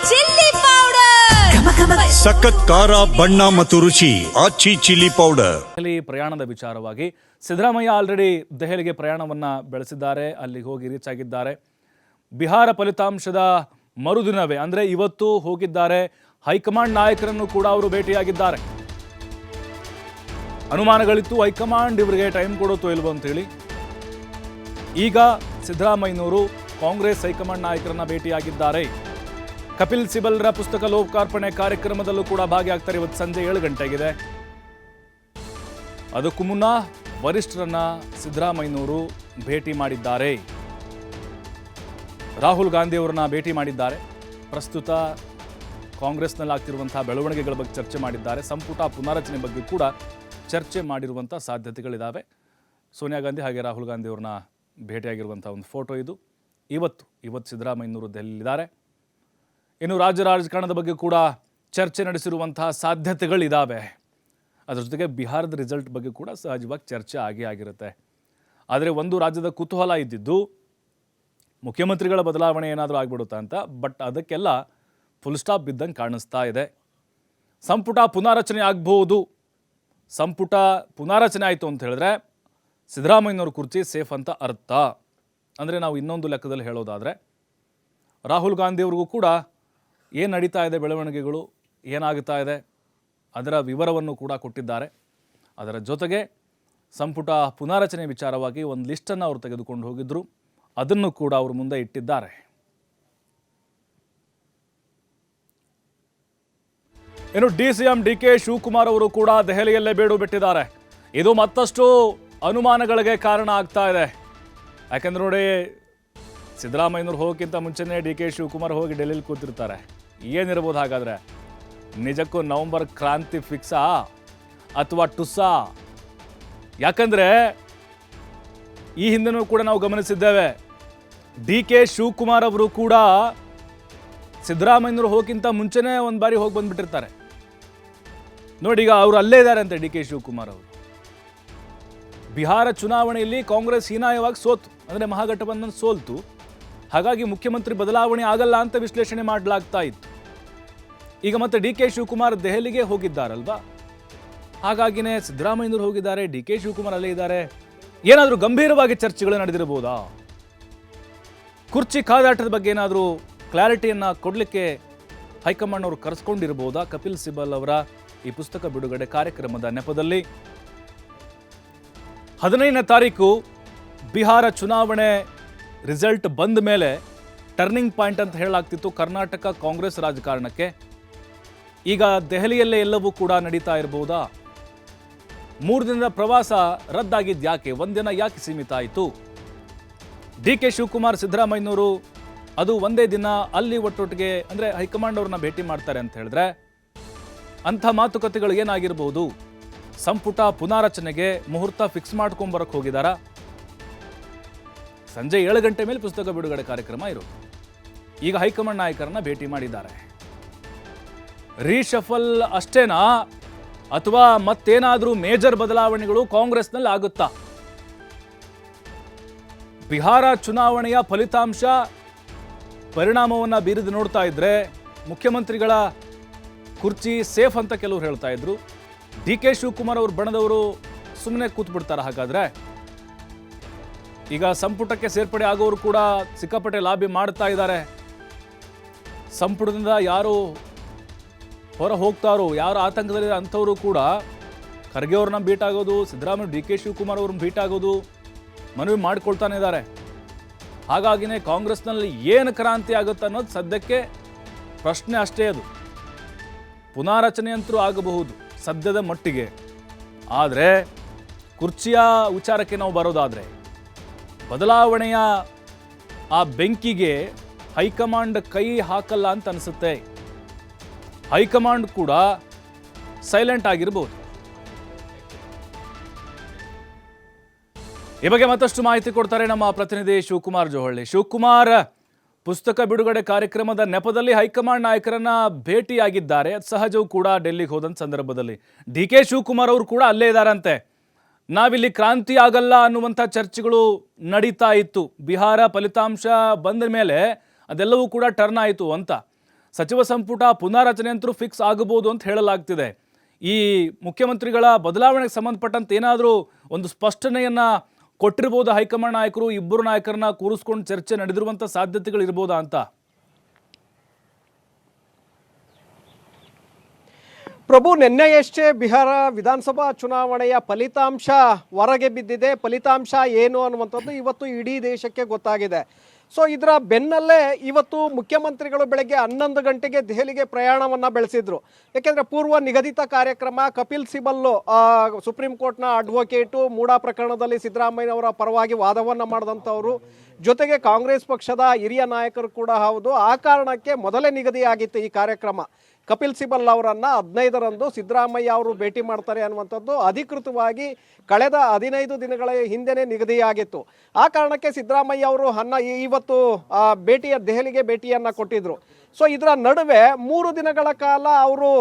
Chilli powder, ಸಖತ್ ಖಾರ ಬಣ್ಣ ಮತ್ತು ರುಚಿ ಆಚಿ ಚಿಲ್ಲಿ ಪೌಡರ್. ದೆಹಲಿ ಪ್ರಯಾಣದ ವಿಚಾರವಾಗಿ ಸಿದ್ದರಾಮಯ್ಯ ಆಲ್ರೆಡಿ ದೆಹಲಿಗೆ ಪ್ರಯಾಣವನ್ನ ಬೆಳೆಸಿದ್ದಾರೆ. ಅಲ್ಲಿಗೆ ಹೋಗಿ ರೀಚ್ ಆಗಿದ್ದಾರೆ. ಬಿಹಾರ ಫಲಿತಾಂಶದ ಮರುದಿನವೇ ಅಂದ್ರೆ ಇವತ್ತು ಹೋಗಿದ್ದಾರೆ. ಹೈಕಮಾಂಡ್ ನಾಯಕರನ್ನು ಕೂಡ ಅವರು ಭೇಟಿಯಾಗಿದ್ದಾರೆ. ಅನುಮಾನಗಳಿತ್ತು, ಹೈಕಮಾಂಡ್ ಇವರಿಗೆ ಟೈಮ್ ಕೊಡುತ್ತೋ ಇಲ್ವೋ ಅಂತೇಳಿ. ಈಗ ಸಿದ್ದರಾಮಯ್ಯನವರು ಕಾಂಗ್ರೆಸ್ ಹೈಕಮಾಂಡ್ ನಾಯಕರನ್ನ ಭೇಟಿಯಾಗಿದ್ದಾರೆ. ಕಪಿಲ್ ಸಿಬಲ್ರ ಪುಸ್ತಕ ಲೋಕಾರ್ಪಣೆ ಕಾರ್ಯಕ್ರಮದಲ್ಲೂ ಕೂಡ ಭಾಗಿಯಾಗ್ತಾರೆ. ಇವತ್ತು ಸಂಜೆ 7 ಗಂಟೆಗಿದೆ. ಅದಕ್ಕೂ ಮುನ್ನ ವರಿಷ್ಠರನ್ನ ಸಿದ್ದರಾಮಯ್ಯನವರು ಭೇಟಿ ಮಾಡಿದ್ದಾರೆ. ರಾಹುಲ್ ಗಾಂಧಿ ಅವರನ್ನ ಭೇಟಿ ಮಾಡಿದ್ದಾರೆ. ಪ್ರಸ್ತುತ ಕಾಂಗ್ರೆಸ್ನಲ್ಲಿ ಆಗ್ತಿರುವಂತಹ ಬೆಳವಣಿಗೆಗಳ ಬಗ್ಗೆ ಚರ್ಚೆ ಮಾಡಿದ್ದಾರೆ. ಸಂಪುಟ ಪುನಾರಚನೆ ಬಗ್ಗೆ ಕೂಡ ಚರ್ಚೆ ಮಾಡಿರುವಂಥ ಸಾಧ್ಯತೆಗಳಿದ್ದಾವೆ. ಸೋನಿಯಾ ಗಾಂಧಿ ಹಾಗೆ ರಾಹುಲ್ ಗಾಂಧಿ ಅವ್ರನ್ನ ಭೇಟಿಯಾಗಿರುವಂಥ ಒಂದು ಫೋಟೋ ಇದು. ಇವತ್ತು ಸಿದ್ದರಾಮಯ್ಯನವರು ದೆಹಲಿಯಲ್ಲಿದ್ದಾರೆ. ಇನ್ನು ರಾಜ್ಯ ರಾಜಕಾರಣದ ಬಗ್ಗೆ ಕೂಡ ಚರ್ಚೆ ನಡೆಸಿರುವಂತಹ ಸಾಧ್ಯತೆಗಳಿದ್ದಾವೆ. ಅದರ ಜೊತೆಗೆ ಬಿಹಾರದ ರಿಸಲ್ಟ್ ಬಗ್ಗೆ ಕೂಡ ಸಹಜವಾಗಿ ಚರ್ಚೆ ಆಗಿರುತ್ತೆ. ಆದರೆ ಒಂದು ರಾಜ್ಯದ ಕುತೂಹಲ ಇದ್ದಿದ್ದು ಮುಖ್ಯಮಂತ್ರಿಗಳ ಬದಲಾವಣೆ ಏನಾದರೂ ಆಗಿಬಿಡುತ್ತಾ ಅಂತ. ಬಟ್ ಅದಕ್ಕೆಲ್ಲ ಫುಲ್ ಸ್ಟಾಪ್ ಬಿದ್ದಂಗೆ ಕಾಣಿಸ್ತಾ ಇದೆ. ಸಂಪುಟ ಪುನಾರಚನೆ ಆಗ್ಬೋದು. ಸಂಪುಟ ಪುನಾರಚನೆ ಆಯಿತು ಅಂತ ಹೇಳಿದ್ರೆ ಸಿದ್ದರಾಮಯ್ಯನವ್ರ ಕುರ್ಚಿ ಸೇಫ್ ಅಂತ ಅರ್ಥ. ಅಂದರೆ ನಾವು ಇನ್ನೊಂದು ಲೆಕ್ಕದಲ್ಲಿ ಹೇಳೋದಾದರೆ ರಾಹುಲ್ ಗಾಂಧಿಯವ್ರಿಗೂ ಕೂಡ ಏನು ನಡೀತಾ ಇದೆ, ಬೆಳವಣಿಗೆಗಳು ಏನಾಗ್ತಾ ಇದೆ ಅದರ ವಿವರವನ್ನು ಕೂಡ ಕೊಟ್ಟಿದ್ದಾರೆ. ಅದರ ಜೊತೆಗೆ ಸಂಪುಟ ಪುನಾರಚನೆ ವಿಚಾರವಾಗಿ ಒಂದು ಲಿಸ್ಟನ್ನು ಅವರು ತೆಗೆದುಕೊಂಡು ಹೋಗಿದ್ದರು. ಅದನ್ನು ಕೂಡ ಅವರು ಮುಂದೆ ಇಟ್ಟಿದ್ದಾರೆ. ಇನ್ನು DCM DK ಶಿವಕುಮಾರ್ ಅವರು ಕೂಡ ದೆಹಲಿಯಲ್ಲೇ ಬೇಡು ಬಿಟ್ಟಿದ್ದಾರೆ. ಇದು ಮತ್ತಷ್ಟು ಅನುಮಾನಗಳಿಗೆ ಕಾರಣ ಆಗ್ತಾ ಇದೆ. ಯಾಕಂದ್ರೆ ನೋಡಿ, ಸಿದ್ದರಾಮಯ್ಯನವ್ರು ಹೋಗೋಕ್ಕಿಂತ ಮುಂಚೆನೇ DK ಶಿವಕುಮಾರ್ ಹೋಗಿ ಡೆಲ್ಲಿಲಿ ಕೂತಿರ್ತಾರೆ. ಏನಿರ್ಬೋದು ಹಾಗಾದರೆ? ನಿಜಕ್ಕೂ ನವಂಬರ್ ಕ್ರಾಂತಿ ಫಿಕ್ಸಾ ಅಥವಾ ಟುಸ್ಸಾ? ಯಾಕಂದರೆ ಈ ಹಿಂದೆನೂ ಕೂಡ ನಾವು ಗಮನಿಸಿದ್ದೇವೆ, DK ಶಿವಕುಮಾರ್ ಅವರು ಕೂಡ ಸಿದ್ದರಾಮಯ್ಯನವರು ಹೋಗೋಕ್ಕಿಂತ ಮುಂಚೆನೇ ಒಂದು ಬಾರಿ ಹೋಗಿ ಬಂದುಬಿಟ್ಟಿರ್ತಾರೆ. ನೋಡಿ, ಈಗ ಅವರು ಅಲ್ಲೇ ಇದ್ದಾರೆ ಅಂತ DK ಶಿವಕುಮಾರ್ ಅವರು. ಬಿಹಾರ ಚುನಾವಣೆಯಲ್ಲಿ ಕಾಂಗ್ರೆಸ್ ಹೀನಾಯವಾಗಿ ಸೋತು, ಅಂದರೆ ಮಹಾಗಠಬಂಧನ್ ಸೋಲ್ತು. ಹಾಗಾಗಿ ಮುಖ್ಯಮಂತ್ರಿ ಬದಲಾವಣೆ ಆಗಲ್ಲ ಅಂತ ವಿಶ್ಲೇಷಣೆ ಮಾಡಲಾಗ್ತಾ ಇತ್ತು. ಈಗ ಮತ್ತೆ DK ಶಿವಕುಮಾರ್ ದೆಹಲಿಗೆ ಹೋಗಿದ್ದಾರಲ್ವಾ, ಹಾಗಾಗಿನೇ ಸಿದ್ದರಾಮಯ್ಯನವರು ಹೋಗಿದ್ದಾರೆ, DK ಶಿವಕುಮಾರ್ ಅಲ್ಲೇ ಇದ್ದಾರೆ. ಏನಾದರೂ ಗಂಭೀರವಾಗಿ ಚರ್ಚೆಗಳು ನಡೆದಿರಬಹುದಾ? ಕುರ್ಚಿ ಕಾದಾಟದ ಬಗ್ಗೆ ಏನಾದರೂ ಕ್ಲಾರಿಟಿಯನ್ನು ಕೊಡಲಿಕ್ಕೆ ಹೈಕಮಾಂಡ್ ಅವರು ಕರೆಸ್ಕೊಂಡಿರಬಹುದಾ? ಕಪಿಲ್ ಸಿಬಲ್ ಅವರ ಈ ಪುಸ್ತಕ ಬಿಡುಗಡೆ ಕಾರ್ಯಕ್ರಮದ ನೆಪದಲ್ಲಿ 15ನೇ ತಾರೀಕು ಬಿಹಾರ ಚುನಾವಣೆ ರಿಸಲ್ಟ್ ಬಂದ ಮೇಲೆ ಟರ್ನಿಂಗ್ ಪಾಯಿಂಟ್ ಅಂತ ಹೇಳಲಾಗ್ತಿತ್ತು ಕರ್ನಾಟಕ ಕಾಂಗ್ರೆಸ್ ರಾಜಕಾರಣಕ್ಕೆ. ಈಗ ದೆಹಲಿಯಲ್ಲೇ ಎಲ್ಲವೂ ಕೂಡ ನಡೀತಾ ಇರಬಹುದಾ? 3 ದಿನದ ಪ್ರವಾಸ ರದ್ದಾಗಿದ್ದು ಯಾಕೆ? ಒಂದಿನ ಯಾಕೆ ಸೀಮಿತ ಆಯಿತು? DK ಶಿವಕುಮಾರ್ ಸಿದ್ದರಾಮಯ್ಯನವರು ಅದು ಒಂದೇ ದಿನ ಅಲ್ಲಿ ಒಟ್ಟೊಟ್ಟಿಗೆ ಅಂದರೆ ಹೈಕಮಾಂಡ್ ಅವ್ರನ್ನ ಭೇಟಿ ಮಾಡ್ತಾರೆ ಅಂತ ಹೇಳಿದ್ರೆ ಅಂಥ ಮಾತುಕತೆಗಳು ಏನಾಗಿರ್ಬೋದು? ಸಂಪುಟ ಪುನಾರಚನೆಗೆ ಮುಹೂರ್ತ ಫಿಕ್ಸ್ ಮಾಡ್ಕೊಂಬರಕ್ಕೆ ಹೋಗಿದ್ದಾರಾ? ಸಂಜೆ 7 ಗಂಟೆ ಮೇಲೆ ಪುಸ್ತಕ ಬಿಡುಗಡೆ ಕಾರ್ಯಕ್ರಮ ಇರೋದು. ಈಗ ಹೈಕಮಾಂಡ್ ನಾಯಕರನ್ನ ಭೇಟಿ ಮಾಡಿದ್ದಾರೆ. ರೀಶಫಲ್ ಅಷ್ಟೇನಾ ಅಥವಾ ಮತ್ತೇನಾದರೂ ಮೇಜರ್ ಬದಲಾವಣೆಗಳು ಕಾಂಗ್ರೆಸ್ನಲ್ಲಿ ಆಗುತ್ತಾ? ಬಿಹಾರ ಚುನಾವಣೆಯ ಫಲಿತಾಂಶ ಪರಿಣಾಮವನ್ನು ಬೀರಿದು ನೋಡ್ತಾ ಇದ್ರೆ ಮುಖ್ಯಮಂತ್ರಿಗಳ ಕುರ್ಚಿ ಸೇಫ್ ಅಂತ ಕೆಲವರು ಹೇಳ್ತಾ ಇದ್ರು. DK ಶಿವಕುಮಾರ್ ಅವ್ರ ಬಣದವರು ಸುಮ್ಮನೆ ಕೂತ್ ಬಿಡ್ತಾರೆ. ಹಾಗಾದ್ರೆ ಈಗ ಸಂಪುಟಕ್ಕೆ ಸೇರ್ಪಡೆ ಆಗೋರು ಕೂಡ ಸಿಕ್ಕಾಪಟ್ಟೆ ಲಾಬಿ ಮಾಡ್ತಾ ಇದ್ದಾರೆ. ಸಂಪುಟದಿಂದ ಯಾರು ಹೊರ ಹೋಗ್ತಾರೋ, ಯಾರು ಆತಂಕದಲ್ಲಿ ಅಂಥವರು ಕೂಡ ಖರ್ಗೆ ಅವ್ರನ್ನ ಭೇಟಿ ಆಗೋದು, ಸಿದ್ದರಾಮಯ್ಯ DK ಶಿವಕುಮಾರ್ ಅವ್ರನ್ನ ಭೇಟಿ ಆಗೋದು ಮನವಿ ಮಾಡ್ಕೊಳ್ತಾನೆ ಇದ್ದಾರೆ. ಹಾಗಾಗಿನೇ ಕಾಂಗ್ರೆಸ್ನಲ್ಲಿ ಏನು ಕ್ರಾಂತಿ ಆಗುತ್ತೆ ಅನ್ನೋದು ಸದ್ಯಕ್ಕೆ ಪ್ರಶ್ನೆ ಅಷ್ಟೇ. ಅದು ಪುನಾರಚನೆ ಅಂತರೂ ಆಗಬಹುದು ಸದ್ಯದ ಮಟ್ಟಿಗೆ. ಆದರೆ ಕುರ್ಚಿಯ ವಿಚಾರಕ್ಕೆ ನಾವು ಬರೋದಾದರೆ ಬದಲಾವಣೆಯ ಆ ಬೆಂಕಿಗೆ ಹೈಕಮಾಂಡ್ ಕೈ ಹಾಕಲ್ಲ ಅಂತ ಅನಿಸುತ್ತೆ. ಹೈಕಮಾಂಡ್ ಕೂಡ ಸೈಲೆಂಟ್ ಆಗಿರ್ಬೋದು. ಈ ಬಗ್ಗೆ ಮತ್ತಷ್ಟು ಮಾಹಿತಿ ಕೊಡ್ತಾರೆ ನಮ್ಮ ಪ್ರತಿನಿಧಿ ಶಿವಕುಮಾರ್ ಜೋಹಳ್ಳಿ. ಶಿವಕುಮಾರ್, ಪುಸ್ತಕ ಬಿಡುಗಡೆ ಕಾರ್ಯಕ್ರಮದ ನೆಪದಲ್ಲಿ ಹೈಕಮಾಂಡ್ ನಾಯಕರನ್ನ ಭೇಟಿಯಾಗಿದ್ದಾರೆ. ಸಹಜವೂ ಕೂಡ ಡೆಲ್ಲಿಗೆ ಹೋದಂಥ ಸಂದರ್ಭದಲ್ಲಿ DK ಶಿವಕುಮಾರ್ ಅವರು ಕೂಡ ಅಲ್ಲೇ ಇದ್ದಾರಂತೆ. ನಾವಿಲ್ಲಿ ಕ್ರಾಂತಿ ಆಗಲ್ಲ ಅನ್ನುವಂಥ ಚರ್ಚೆಗಳು ನಡೀತಾ ಇತ್ತು. ಬಿಹಾರ ಫಲಿತಾಂಶ ಬಂದ ಮೇಲೆ ಅದೆಲ್ಲವೂ ಕೂಡ ಟರ್ನ್ ಆಯಿತು ಅಂತ. ಸಚಿವ ಸಂಪುಟ ಪುನಾರಚನೆ ಅಂತೂ ಫಿಕ್ಸ್ ಆಗಬಹುದು ಅಂತ ಹೇಳಲಾಗ್ತಿದೆ. ಈ ಮುಖ್ಯಮಂತ್ರಿಗಳ ಬದಲಾವಣೆಗೆ ಸಂಬಂಧಪಟ್ಟಂತೆ ಏನಾದರೂ ಒಂದು ಸ್ಪಷ್ಟನೆಯನ್ನ ಕೊಟ್ಟಿರ್ಬೋದು ಹೈಕಮಾಂಡ್ ನಾಯಕರು, ಇಬ್ಬರು ನಾಯಕರನ್ನ ಕೂರಿಸ್ಕೊಂಡು ಚರ್ಚೆ ನಡೆದಿರುವಂಥ ಸಾಧ್ಯತೆಗಳು ಇರ್ಬೋದಾ ಅಂತ? ಪ್ರಭು, ನಿನ್ನೆಯಷ್ಟೇ ಬಿಹಾರ ವಿಧಾನಸಭಾ ಚುನಾವಣೆಯ ಫಲಿತಾಂಶ ಹೊರಗೆ ಬಿದ್ದಿದೆ. ಫಲಿತಾಂಶ ಏನು ಅನ್ನುವಂಥದ್ದು ಇವತ್ತು ಇಡೀ ದೇಶಕ್ಕೆ ಗೊತ್ತಾಗಿದೆ. ಸೊ ಇದರ ಬೆನ್ನಲ್ಲೇ ಇವತ್ತು ಮುಖ್ಯಮಂತ್ರಿಗಳು ಬೆಳಗ್ಗೆ 11 ಗಂಟೆಗೆ ದೆಹಲಿಗೆ ಪ್ರಯಾಣವನ್ನು ಬೆಳೆಸಿದ್ರು. ಯಾಕೆಂದರೆ ಪೂರ್ವ ನಿಗದಿತ ಕಾರ್ಯಕ್ರಮ ಕಪಿಲ್ ಸಿಬಲ್ಲು ಸುಪ್ರೀಂ ಕೋರ್ಟ್ನ ಅಡ್ವೊಕೇಟು, ಮೂಡಾ ಪ್ರಕರಣದಲ್ಲಿ ಸಿದ್ದರಾಮಯ್ಯನವರ ಪರವಾಗಿ ವಾದವನ್ನು ಮಾಡಿದಂಥವರು, ಜೊತೆಗೆ ಕಾಂಗ್ರೆಸ್ ಪಕ್ಷದ ಹಿರಿಯ ನಾಯಕರು ಕೂಡ ಹೌದು. ಆ ಕಾರಣಕ್ಕೆ ಮೊದಲೇ ನಿಗದಿಯಾಗಿತ್ತು ಈ ಕಾರ್ಯಕ್ರಮ. ಕಪಿಲ್ ಸಿಬಲ್ ಅವರನ್ನು 15ರಂದು ಸಿದ್ದರಾಮಯ್ಯ ಅವರು ಭೇಟಿ ಮಾಡ್ತಾರೆ ಅನ್ನುವಂಥದ್ದು ಅಧಿಕೃತವಾಗಿ ಕಳೆದ 15 ದಿನಗಳ ಹಿಂದೆನೇ ನಿಗದಿಯಾಗಿತ್ತು. ಆ ಕಾರಣಕ್ಕೆ ಸಿದ್ದರಾಮಯ್ಯ ಅವರು ಇವತ್ತು ದೆಹಲಿಗೆ ಭೇಟಿಯನ್ನು ಕೊಟ್ಟಿದ್ರು. ಸೊ ಇದರ ನಡುವೆ 3 ದಿನಗಳ ಕಾಲ ಅವರು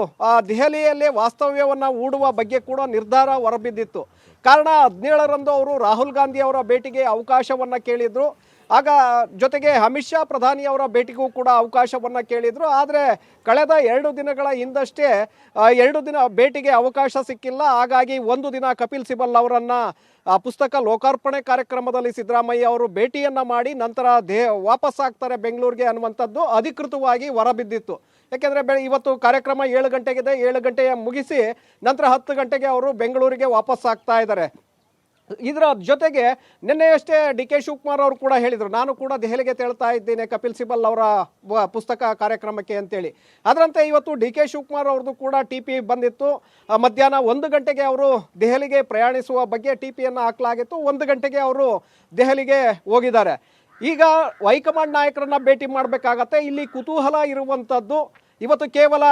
ದೆಹಲಿಯಲ್ಲೇ ವಾಸ್ತವ್ಯವನ್ನು ಹೂಡುವ ಬಗ್ಗೆ ಕೂಡ ನಿರ್ಧಾರ ಹೊರಬಿದ್ದಿತ್ತು. ಕಾರಣ 17ರಂದು ಅವರು ರಾಹುಲ್ ಗಾಂಧಿ ಅವರ ಭೇಟಿಗೆ ಅವಕಾಶವನ್ನು ಕೇಳಿದರು. ಆಗ ಜೊತೆಗೆ ಅಮಿತ್ ಶಾ ಪ್ರಧಾನಿಯವರ ಭೇಟಿಗೂ ಕೂಡ ಅವಕಾಶವನ್ನು ಕೇಳಿದರು. ಆದರೆ ಕಳೆದ 2 ದಿನಗಳ ಹಿಂದಷ್ಟೇ 2 ದಿನ ಭೇಟಿಗೆ ಅವಕಾಶ ಸಿಕ್ಕಿಲ್ಲ. ಹಾಗಾಗಿ 1 ದಿನ ಕಪಿಲ್ ಸಿಬಲ್ ಅವರನ್ನು ಪುಸ್ತಕ ಲೋಕಾರ್ಪಣೆ ಕಾರ್ಯಕ್ರಮದಲ್ಲಿ ಸಿದ್ದರಾಮಯ್ಯ ಅವರು ಭೇಟಿಯನ್ನು ಮಾಡಿ ನಂತರ ವಾಪಸ್ ಆಗ್ತಾರೆ ಬೆಂಗಳೂರಿಗೆ ಅನ್ನುವಂಥದ್ದು ಅಧಿಕೃತವಾಗಿ ಹೊರಬಿದ್ದಿತ್ತು. ಯಾಕೆಂದರೆ ಇವತ್ತು ಕಾರ್ಯಕ್ರಮ 7 ಗಂಟೆಗಿದೆ. 7 ಗಂಟೆಯ ಮುಗಿಸಿ ನಂತರ 10 ಗಂಟೆಗೆ ಅವರು ಬೆಂಗಳೂರಿಗೆ ವಾಪಸ್ ಆಗ್ತಾ ಇದ್ದಾರೆ. ಇದರ ಜೊತೆಗೆ ನಿನ್ನೆಯಷ್ಟೇ ಡಿ.ಕೆ. ಶಿವಕುಮಾರ್ ಅವರು ಕೂಡ ಹೇಳಿದರು, ನಾನು ಕೂಡ ದೆಹಲಿಗೆ ತೆರಳ್ತಾ ಇದ್ದೇನೆ ಕಪಿಲ್ ಸಿಬಲ್ ಅವರ ಪುಸ್ತಕ ಕಾರ್ಯಕ್ರಮಕ್ಕೆ ಅಂತೇಳಿ. ಅದರಂತೆ ಇವತ್ತು ಡಿ.ಕೆ. ಶಿವಕುಮಾರ್ ಅವ್ರದ್ದು ಕೂಡ ಟಿ.ಪಿ ಬಂದಿತ್ತು. ಮಧ್ಯಾಹ್ನ 1 ಗಂಟೆಗೆ ಅವರು ದೆಹಲಿಗೆ ಪ್ರಯಾಣಿಸುವ ಬಗ್ಗೆ ಟಿ.ಪಿಯನ್ನು ಹಾಕಲಾಗಿತ್ತು. 1 ಗಂಟೆಗೆ ಅವರು ದೆಹಲಿಗೆ ಹೋಗಿದ್ದಾರೆ. ಈಗ ಹೈಕಮಾಂಡ್ ನಾಯಕರನ್ನ ಭೇಟಿ ಮಾಡಬೇಕಾಗತ್ತೆ. ಇಲ್ಲಿ ಕುತೂಹಲ ಇರುವಂಥದ್ದು ಇವತ್ತು ಕೇವಲ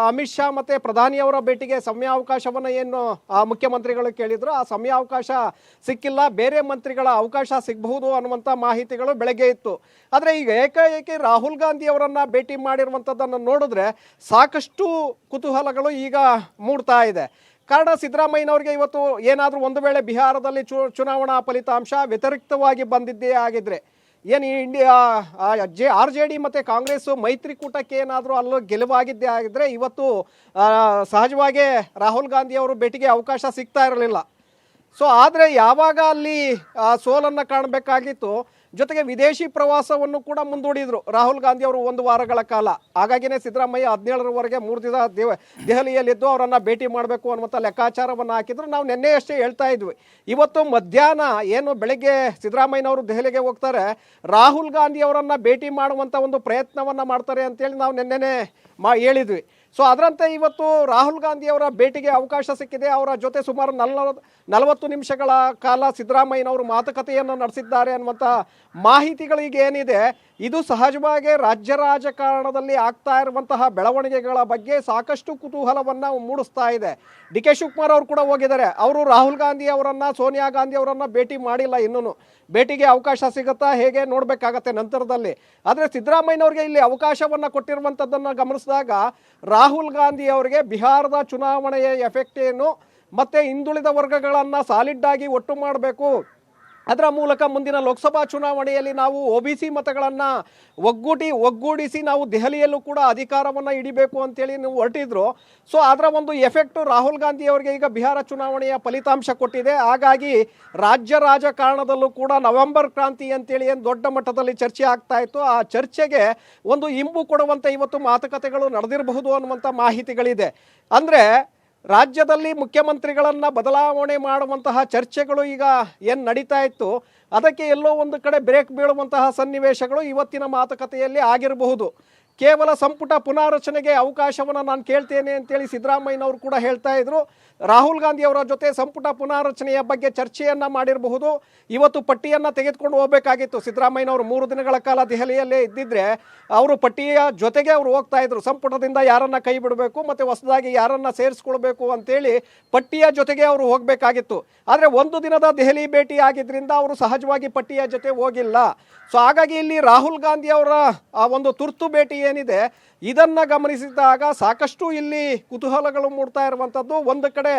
ಅಮಿತ್ ಶಾ ಮತ್ತು ಪ್ರಧಾನಿಯವರ ಭೇಟಿಗೆ ಸಮಯಾವಕಾಶವನ್ನು ಏನು ಮುಖ್ಯಮಂತ್ರಿಗಳು ಕೇಳಿದ್ರು, ಆ ಸಮಯಾವಕಾಶ ಸಿಕ್ಕಿಲ್ಲ. ಬೇರೆ ಮಂತ್ರಿಗಳ ಅವಕಾಶ ಸಿಗಬಹುದು ಅನ್ನುವಂಥ ಮಾಹಿತಿಗಳು ಬೆಳಗ್ಗೆ ಇತ್ತು. ಆದರೆ ಈಗ ಏಕಾಏಕಿ ರಾಹುಲ್ ಗಾಂಧಿ ಅವರನ್ನು ಭೇಟಿ ಮಾಡಿರುವಂಥದ್ದನ್ನು ನೋಡಿದ್ರೆ ಸಾಕಷ್ಟು ಕುತೂಹಲಗಳು ಈಗ ಮೂಡ್ತಾ ಇದೆ. ಕಾರಣ ಸಿದ್ದರಾಮಯ್ಯನವ್ರಿಗೆ ಇವತ್ತು ಏನಾದರೂ ಒಂದು ವೇಳೆ ಬಿಹಾರದಲ್ಲಿ ಚುನಾವಣಾ ಫಲಿತಾಂಶ ವ್ಯತಿರಿಕ್ತವಾಗಿ ಬಂದಿದ್ದೇ ಆಗಿದ್ರೆ, ಏನು ಇಂಡಿಯಾ RJD ಮತ್ತು ಕಾಂಗ್ರೆಸ್ ಮೈತ್ರಿಕೂಟಕ್ಕೆ ಏನಾದರೂ ಅಲ್ಲೂ ಗೆಲುವಾಗಿದ್ದೇ ಆಗಿದ್ರೆ ಇವತ್ತು ಸಹಜವಾಗಿ ರಾಹುಲ್ ಗಾಂಧಿ ಅವರು ಭೇಟಿಗೆ ಅವಕಾಶ ಸಿಗ್ತಾ ಇರಲಿಲ್ಲ. ಸೊ ಆದರೆ ಯಾವಾಗ ಅಲ್ಲಿ ಸೋಲನ್ನು ಕಾಣಬೇಕಾಗಿತ್ತು, ಜೊತೆಗೆ ವಿದೇಶಿ ಪ್ರವಾಸವನ್ನು ಕೂಡ ಮುಂದೂಡಿದರು ರಾಹುಲ್ ಗಾಂಧಿ ಅವರು 1 ವಾರಗಳ ಕಾಲ. ಹಾಗಾಗಿನೇ ಸಿದ್ದರಾಮಯ್ಯ 17ರವರೆಗೆ 3 ದಿನ ದೆಹಲಿಯಲ್ಲಿದ್ದು ಅವರನ್ನು ಭೇಟಿ ಮಾಡಬೇಕು ಅನ್ನುವಂಥ ಲೆಕ್ಕಾಚಾರವನ್ನು ಹಾಕಿದ್ರು. ನಾವು ನಿನ್ನೆಯಷ್ಟೇ ಹೇಳ್ತಾ ಇದ್ವಿ, ಇವತ್ತು ಮಧ್ಯಾಹ್ನ ಏನು ಬೆಳಗ್ಗೆ ಸಿದ್ದರಾಮಯ್ಯನವರು ದೆಹಲಿಗೆ ಹೋಗ್ತಾರೆ, ರಾಹುಲ್ ಗಾಂಧಿ ಅವರನ್ನು ಭೇಟಿ ಮಾಡುವಂಥ ಒಂದು ಪ್ರಯತ್ನವನ್ನು ಮಾಡ್ತಾರೆ ಅಂತೇಳಿ ನಾವು ನಿನ್ನೆನೇ ಹೇಳಿದ್ವಿ. ಸೊ ಅದರಂತೆ ಇವತ್ತು ರಾಹುಲ್ ಗಾಂಧಿ ಅವರ ಭೇಟಿಗೆ ಅವಕಾಶ ಸಿಕ್ಕಿದೆ. ಅವರ ಜೊತೆ ಸುಮಾರು 40 ನಿಮಿಷಗಳ ಕಾಲ ಸಿದ್ದರಾಮಯ್ಯನವರು ಮಾತುಕತೆಯನ್ನು ನಡೆಸಿದ್ದಾರೆ ಅನ್ನುವಂಥ ಮಾಹಿತಿಗಳಿಗೆ ಏನಿದೆ, ಇದು ಸಹಜವಾಗಿ ರಾಜ್ಯ ರಾಜಕಾರಣದಲ್ಲಿ ಆಗ್ತಾ ಇರುವಂತಹ ಬೆಳವಣಿಗೆಗಳ ಬಗ್ಗೆ ಸಾಕಷ್ಟು ಕುತೂಹಲವನ್ನು ಮೂಡಿಸ್ತಾ ಇದೆ. ಡಿ.ಕೆ. ಶಿವಕುಮಾರ್ ಅವರು ಕೂಡ ಹೋಗಿದ್ದಾರೆ. ಅವರು ರಾಹುಲ್ ಗಾಂಧಿ ಅವರನ್ನು, ಸೋನಿಯಾ ಗಾಂಧಿ ಅವರನ್ನು ಭೇಟಿ ಮಾಡಿಲ್ಲ. ಇನ್ನೂ ಭೇಟಿಗೆ ಅವಕಾಶ ಸಿಗುತ್ತಾ ಹೇಗೆ ನೋಡಬೇಕಾಗತ್ತೆ ನಂತರದಲ್ಲಿ. ಆದರೆ ಸಿದ್ದರಾಮಯ್ಯನವ್ರಿಗೆ ಇಲ್ಲಿ ಅವಕಾಶವನ್ನು ಕೊಟ್ಟಿರುವಂಥದ್ದನ್ನು ಗಮನಿಸಿದಾಗ ರಾಹುಲ್ ಗಾಂಧಿ ಅವರಿಗೆ ಬಿಹಾರದ ಚುನಾವಣೆಯ ಎಫೆಕ್ಟ್ ಏನು, ಮತ್ತು ಹಿಂದುಳಿದ ವರ್ಗಗಳನ್ನು ಸಾಲಿಡ್ ಆಗಿ ಒಟ್ಟು ಮಾಡಬೇಕು, ಅದರ ಮೂಲಕ ಮುಂದಿನ ಲೋಕಸಭಾ ಚುನಾವಣೆಯಲ್ಲಿ ನಾವು OBC ಮತಗಳನ್ನು ಒಗ್ಗೂಡಿಸಿ ನಾವು ದೆಹಲಿಯಲ್ಲೂ ಕೂಡ ಅಧಿಕಾರವನ್ನು ಹಿಡಿಬೇಕು ಅಂತೇಳಿ ನೀವು ಹೊರಟಿದ್ರು. ಸೊ ಅದರ ಒಂದು ಎಫೆಕ್ಟು ರಾಹುಲ್ ಗಾಂಧಿ ಅವರಿಗೆ ಈಗ ಬಿಹಾರ ಚುನಾವಣೆಯ ಫಲಿತಾಂಶ ಕೊಟ್ಟಿದೆ. ಹಾಗಾಗಿ ರಾಜ್ಯ ರಾಜಕಾರಣದಲ್ಲೂ ಕೂಡ ನವೆಂಬರ್ ಕ್ರಾಂತಿ ಅಂತೇಳಿ ಏನು ದೊಡ್ಡ ಮಟ್ಟದಲ್ಲಿ ಚರ್ಚೆ ಆಗ್ತಾ ಇತ್ತು, ಆ ಚರ್ಚೆಗೆ ಒಂದು ಇಂಬು ಕೊಡುವಂಥ ಇವತ್ತು ಮಾತುಕತೆಗಳು ನಡೆದಿರಬಹುದು ಅನ್ನುವಂಥ ಮಾಹಿತಿಗಳಿದೆ. ಅಂದರೆ ರಾಜ್ಯದಲ್ಲಿ ಮುಖ್ಯಮಂತ್ರಿಗಳನ್ನು ಬದಲಾವಣೆ ಮಾಡುವಂತಹ ಚರ್ಚೆಗಳು ಈಗ ಏನು ನಡೀತಾ ಇತ್ತು, ಅದಕ್ಕೆ ಎಲ್ಲೋ ಒಂದು ಕಡೆ ಬ್ರೇಕ್ ಬೀಳುವಂತಹ ಸನ್ನಿವೇಶಗಳು ಇವತ್ತಿನ ಮಾತುಕತೆಯಲ್ಲಿ ಆಗಿರಬಹುದು. ಕೇವಲ ಸಂಪುಟ ಪುನಾರಚನೆಗೆ ಅವಕಾಶವನ್ನು ನಾನು ಕೇಳ್ತೇನೆ ಅಂತೇಳಿ ಸಿದ್ದರಾಮಯ್ಯನವರು ಕೂಡ ಹೇಳ್ತಾ ಇದ್ರು. ರಾಹುಲ್ ಗಾಂಧಿ ಅವರ ಜೊತೆ ಸಂಪುಟ ಪುನಾರಚನೆಯ ಬಗ್ಗೆ ಚರ್ಚೆಯನ್ನು ಮಾಡಿರಬಹುದು. ಇವತ್ತು ಪಟ್ಟಿಯನ್ನು ತೆಗೆದುಕೊಂಡು ಹೋಗಬೇಕಾಗಿತ್ತು. ಸಿದ್ದರಾಮಯ್ಯನವರು 3 ದಿನಗಳ ಕಾಲ ದೆಹಲಿಯಲ್ಲೇ ಇದ್ದಿದ್ರೆ ಅವರು ಪಟ್ಟಿಯ ಜೊತೆಗೆ ಅವರು ಹೋಗ್ತಾ ಇದ್ರು. ಸಂಪುಟದಿಂದ ಯಾರನ್ನು ಕೈ ಬಿಡಬೇಕು ಮತ್ತು ಹೊಸದಾಗಿ ಯಾರನ್ನು ಸೇರಿಸ್ಕೊಳ್ಬೇಕು ಅಂತೇಳಿ ಪಟ್ಟಿಯ ಜೊತೆಗೆ ಅವರು ಹೋಗಬೇಕಾಗಿತ್ತು. ಆದರೆ 1 ದಿನದ ದೆಹಲಿ ಭೇಟಿ ಆಗಿದ್ದರಿಂದ ಅವರು ಸಹಜವಾಗಿ ಪಟ್ಟಿಯ ಜೊತೆ ಹೋಗಿಲ್ಲ. ಸೊ ಹಾಗಾಗಿ ಇಲ್ಲಿ ರಾಹುಲ್ ಗಾಂಧಿ ಅವರ ಒಂದು ತುರ್ತು ಭೇಟಿ ಏನಿದೆ ಇದನ್ನು ಗಮನಿಸಿದಾಗ ಸಾಕಷ್ಟು ಇಲ್ಲಿ ಕುತೂಹಲಗಳು ಮೂಡ್ತಾ ಇರುವಂಥದ್ದು. ಒಂದು ಕಡೆ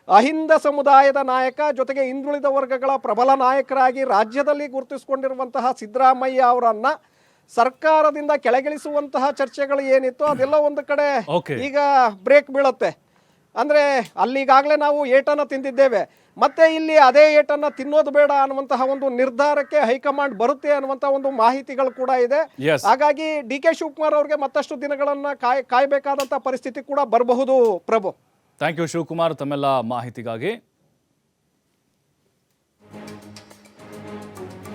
ಅಹಿಂದ ಸಮುದಾಯದ ನಾಯಕ, ಜೊತೆಗೆ ಹಿಂದುಳಿದ ವರ್ಗಗಳ ಪ್ರಬಲ ನಾಯಕರಾಗಿ ರಾಜ್ಯದಲ್ಲಿ ಗುರುತಿಸಿಕೊಂಡಿರುವಂತಹ ಸಿದ್ದರಾಮಯ್ಯ ಅವರನ್ನು ಸರ್ಕಾರದಿಂದ ಕೆಳಗಿಳಿಸುವಂತಹ ಚರ್ಚೆಗಳು ಏನಿತ್ತು ಅದೆಲ್ಲ ಒಂದು ಕಡೆ Okay. ಈಗ ಬ್ರೇಕ್ ಬೀಳುತ್ತೆ. ಅಂದ್ರೆ ಅಲ್ಲಿಗಾಗಲೇ ನಾವು ಏಟನ್ನ ತಿಂದಿದ್ದೇವೆ, ಮತ್ತೆ ಇಲ್ಲಿ ಅದೇ ಏಟನ್ನ ತಿನ್ನೋದು ಬೇಡ ಅನ್ನುವಂತಹ ಒಂದು ನಿರ್ಧಾರಕ್ಕೆ ಹೈಕಮಾಂಡ್ ಬರುತ್ತೆ ಅನ್ನುವಂತಹ ಒಂದು ಮಾಹಿತಿಗಳು ಕೂಡ ಇದೆ. Yes. ಹಾಗಾಗಿ DK ಶಿವಕುಮಾರ್ ಅವ್ರಿಗೆ ಮತ್ತಷ್ಟು ದಿನಗಳನ್ನ ಕಾಯಬೇಕಾದಂತಹ ಪರಿಸ್ಥಿತಿ ಕೂಡ ಬರಬಹುದು. ಪ್ರಭು, ಥ್ಯಾಂಕ್ ಯು ಶಿವಕುಮಾರ್ ತಮ್ಮೆಲ್ಲ ಮಾಹಿತಿಗಾಗಿ.